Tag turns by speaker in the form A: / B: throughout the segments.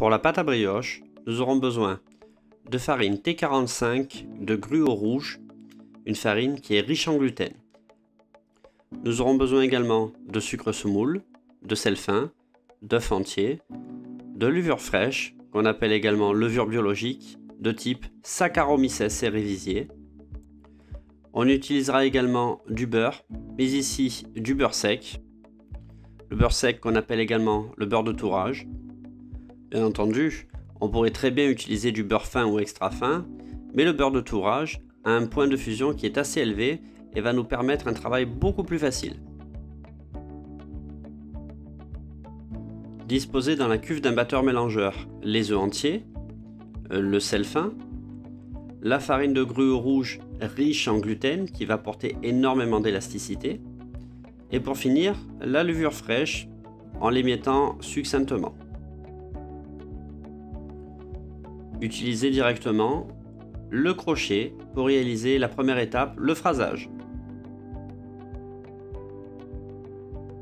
A: Pour la pâte à brioche, nous aurons besoin de farine T45 de gruau rouge, une farine qui est riche en gluten. Nous aurons besoin également de sucre semoule, de sel fin, d'œufs entiers, de levure fraîche, qu'on appelle également levure biologique, de type Saccharomyces cerevisiae. On utilisera également du beurre, mais ici du beurre sec. Le beurre sec qu'on appelle également le beurre de tourage. Bien entendu, on pourrait très bien utiliser du beurre fin ou extra fin, mais le beurre de tourage a un point de fusion qui est assez élevé et va nous permettre un travail beaucoup plus facile. Disposez dans la cuve d'un batteur mélangeur les œufs entiers, le sel fin, la farine de gruau rouge riche en gluten qui va apporter énormément d'élasticité, et pour finir, la levure fraîche en l'émiettant succinctement. Utilisez directement le crochet pour réaliser la première étape, le phrasage.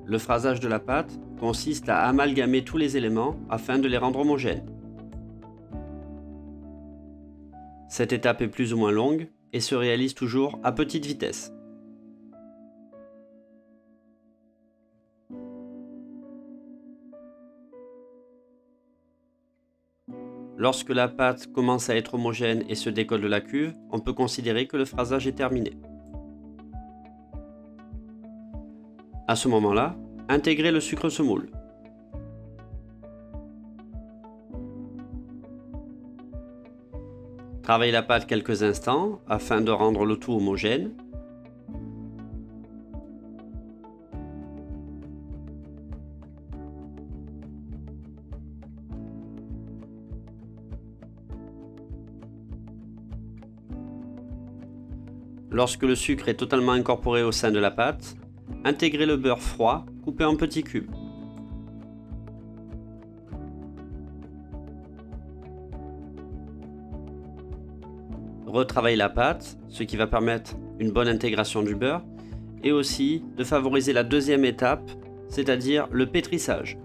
A: Le phrasage de la pâte consiste à amalgamer tous les éléments afin de les rendre homogènes. Cette étape est plus ou moins longue et se réalise toujours à petite vitesse. Lorsque la pâte commence à être homogène et se décolle de la cuve, on peut considérer que le phrasage est terminé. À ce moment-là, intégrez le sucre semoule. Travaillez la pâte quelques instants afin de rendre le tout homogène. Lorsque le sucre est totalement incorporé au sein de la pâte, intégrez le beurre froid coupé en petits cubes. Retravaillez la pâte, ce qui va permettre une bonne intégration du beurre et aussi de favoriser la deuxième étape, c'est-à-dire le pétrissage.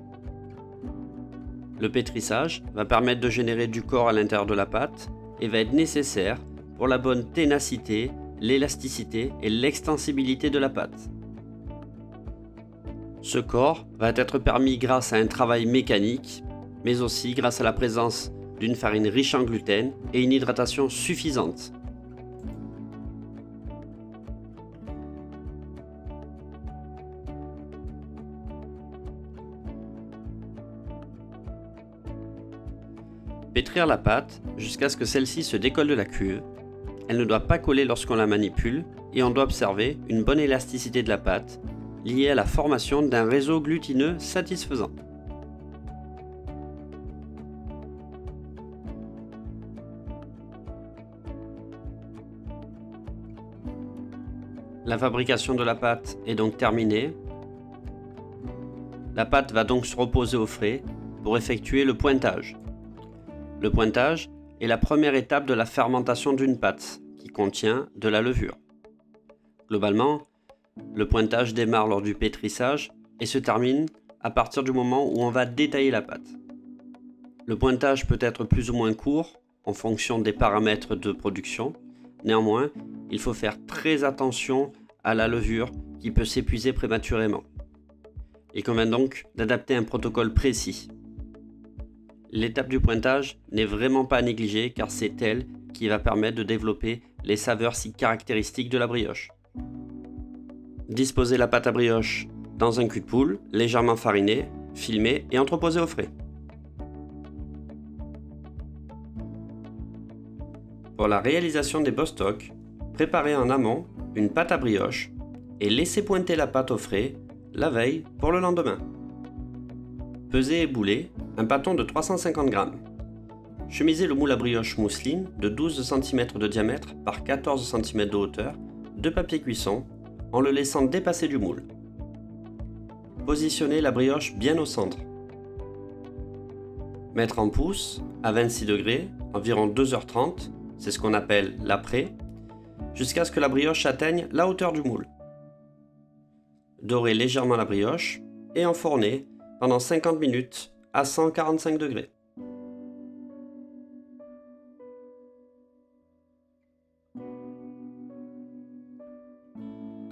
A: Le pétrissage va permettre de générer du corps à l'intérieur de la pâte et va être nécessaire pour la bonne ténacité, l'élasticité et l'extensibilité de la pâte. Ce corps va être permis grâce à un travail mécanique, mais aussi grâce à la présence d'une farine riche en gluten et une hydratation suffisante. Pétrir la pâte jusqu'à ce que celle-ci se décolle de la cuve. Elle ne doit pas coller lorsqu'on la manipule et on doit observer une bonne élasticité de la pâte liée à la formation d'un réseau glutineux satisfaisant. La fabrication de la pâte est donc terminée. La pâte va donc se reposer au frais pour effectuer le pointage. Le pointage est la première étape de la fermentation d'une pâte qui contient de la levure. Globalement, le pointage démarre lors du pétrissage et se termine à partir du moment où on va détailler la pâte. Le pointage peut être plus ou moins court en fonction des paramètres de production. Néanmoins, il faut faire très attention à la levure qui peut s'épuiser prématurément. Il convient donc d'adapter un protocole précis. L'étape du pointage n'est vraiment pas à négliger car c'est elle qui va permettre de développer les saveurs si caractéristiques de la brioche. Disposez la pâte à brioche dans un cul de poule, légèrement fariné, filmé et entreposé au frais. Pour la réalisation des bostock, préparez en amont une pâte à brioche et laissez pointer la pâte au frais la veille pour le lendemain. Pesez et boulez un bâton de 350 g. Chemisez le moule à brioche mousseline de 12 cm de diamètre par 14 cm de hauteur de papier cuisson en le laissant dépasser du moule. Positionnez la brioche bien au centre. Mettre en pousse à 26 degrés, environ 2h30, c'est ce qu'on appelle l'après, jusqu'à ce que la brioche atteigne la hauteur du moule. Dorez légèrement la brioche et enfournez pendant 50 minutes à 145 degrés.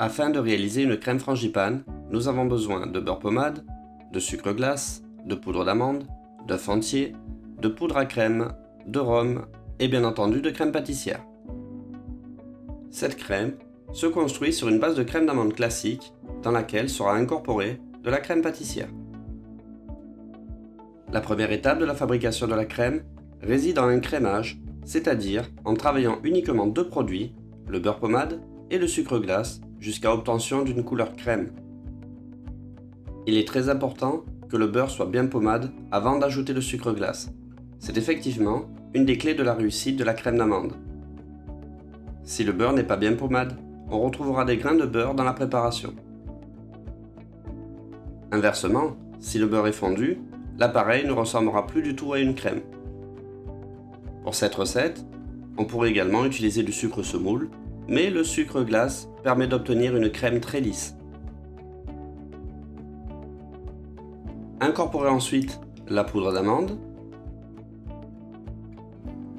A: Afin de réaliser une crème frangipane, nous avons besoin de beurre pommade, de sucre glace, de poudre d'amande, d'œuf entier, de poudre à crème, de rhum et bien entendu de crème pâtissière. Cette crème se construit sur une base de crème d'amande classique dans laquelle sera incorporée de la crème pâtissière. La première étape de la fabrication de la crème réside en un crémage, c'est-à-dire en travaillant uniquement deux produits, le beurre pommade et le sucre glace, jusqu'à obtention d'une couleur crème. Il est très important que le beurre soit bien pommade avant d'ajouter le sucre glace. C'est effectivement une des clés de la réussite de la crème d'amande. Si le beurre n'est pas bien pommade, on retrouvera des grains de beurre dans la préparation. Inversement, si le beurre est fondu, l'appareil ne ressemblera plus du tout à une crème. Pour cette recette, on pourrait également utiliser du sucre semoule, mais le sucre glace permet d'obtenir une crème très lisse. Incorporez ensuite la poudre d'amande.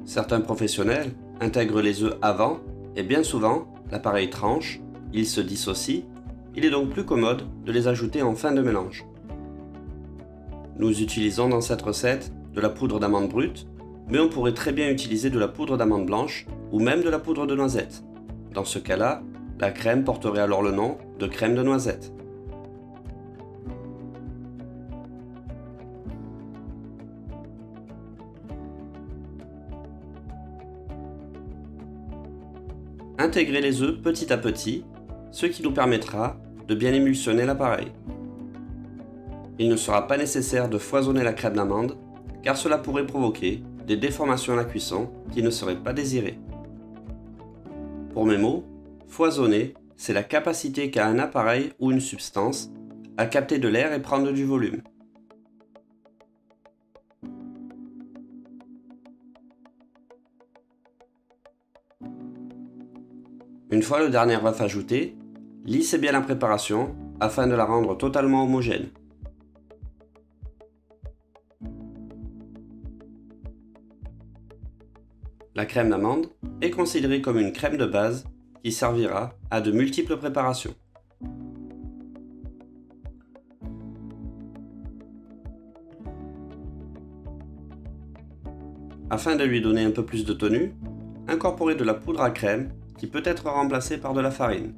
A: Certains professionnels intègrent les œufs avant et bien souvent, l'appareil tranche, ils se dissocient, il est donc plus commode de les ajouter en fin de mélange. Nous utilisons dans cette recette de la poudre d'amande brute, mais on pourrait très bien utiliser de la poudre d'amande blanche ou même de la poudre de noisette. Dans ce cas-là, la crème porterait alors le nom de crème de noisette. Intégrez les œufs petit à petit, ce qui nous permettra de bien émulsionner l'appareil. Il ne sera pas nécessaire de foisonner la crème d'amande, car cela pourrait provoquer des déformations à la cuisson qui ne seraient pas désirées. Pour mes mots, foisonner, c'est la capacité qu'a un appareil ou une substance à capter de l'air et prendre du volume. Une fois le dernier œuf ajouté, lissez bien la préparation afin de la rendre totalement homogène. La crème d'amande est considérée comme une crème de base qui servira à de multiples préparations. Afin de lui donner un peu plus de tenue, incorporez de la poudre à crème qui peut être remplacée par de la farine.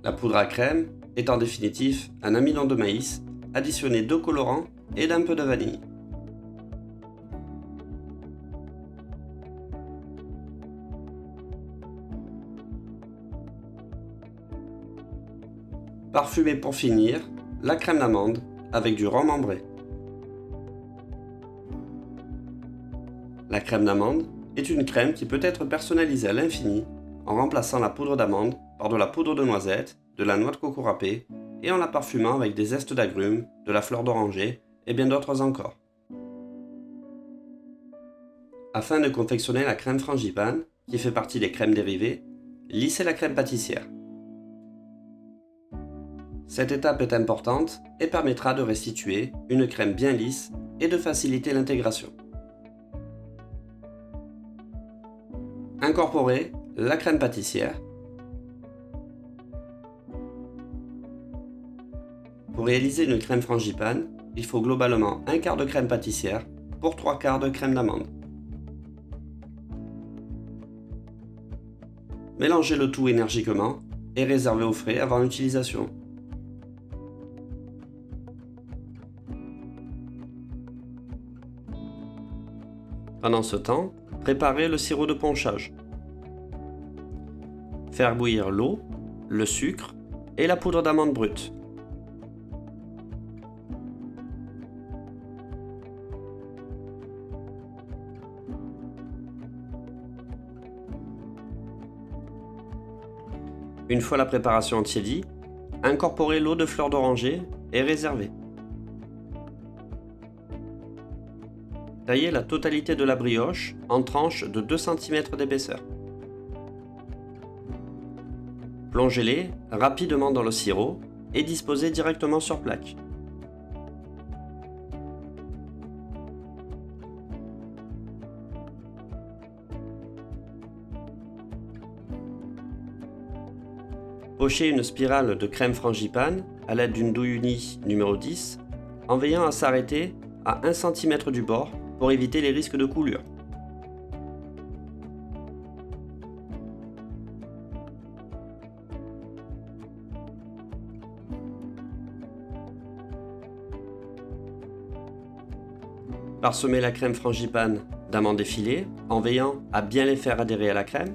A: La poudre à crème est en définitive un amidon de maïs additionné de colorant et d'un peu de vanille. Parfumez pour finir la crème d'amande avec du rhum ambré. La crème d'amande est une crème qui peut être personnalisée à l'infini en remplaçant la poudre d'amande par de la poudre de noisette, de la noix de coco râpée et en la parfumant avec des zestes d'agrumes, de la fleur d'oranger et bien d'autres encore. Afin de confectionner la crème frangipane, qui fait partie des crèmes dérivées, lissez la crème pâtissière. Cette étape est importante et permettra de restituer une crème bien lisse et de faciliter l'intégration. Incorporez la crème pâtissière. Pour réaliser une crème frangipane, il faut globalement un quart de crème pâtissière pour 3 quarts de crème d'amande. Mélangez le tout énergiquement et réservez au frais avant l'utilisation. Pendant ce temps, préparez le sirop de ponchage. Faire bouillir l'eau, le sucre et la poudre d'amande brute. Une fois la préparation tiédie, incorporez l'eau de fleur d'oranger et réservez. Taillez la totalité de la brioche en tranches de 2 cm d'épaisseur. Plongez-les rapidement dans le sirop et disposez directement sur plaque. Pochez une spirale de crème frangipane à l'aide d'une douille unie numéro 10 en veillant à s'arrêter à 1 cm du bord pour éviter les risques de coulure. Parsemez la crème frangipane d'amandes effilées en veillant à bien les faire adhérer à la crème.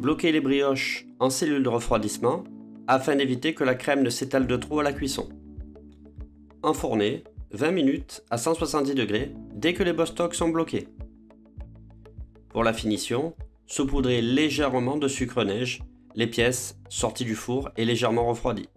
A: Bloquez les brioches en cellule de refroidissement afin d'éviter que la crème ne s'étale de trop à la cuisson. Enfournez 20 minutes à 170 degrés dès que les bostocks sont bloqués. Pour la finition, saupoudrez légèrement de sucre neige les pièces sorties du four et légèrement refroidies.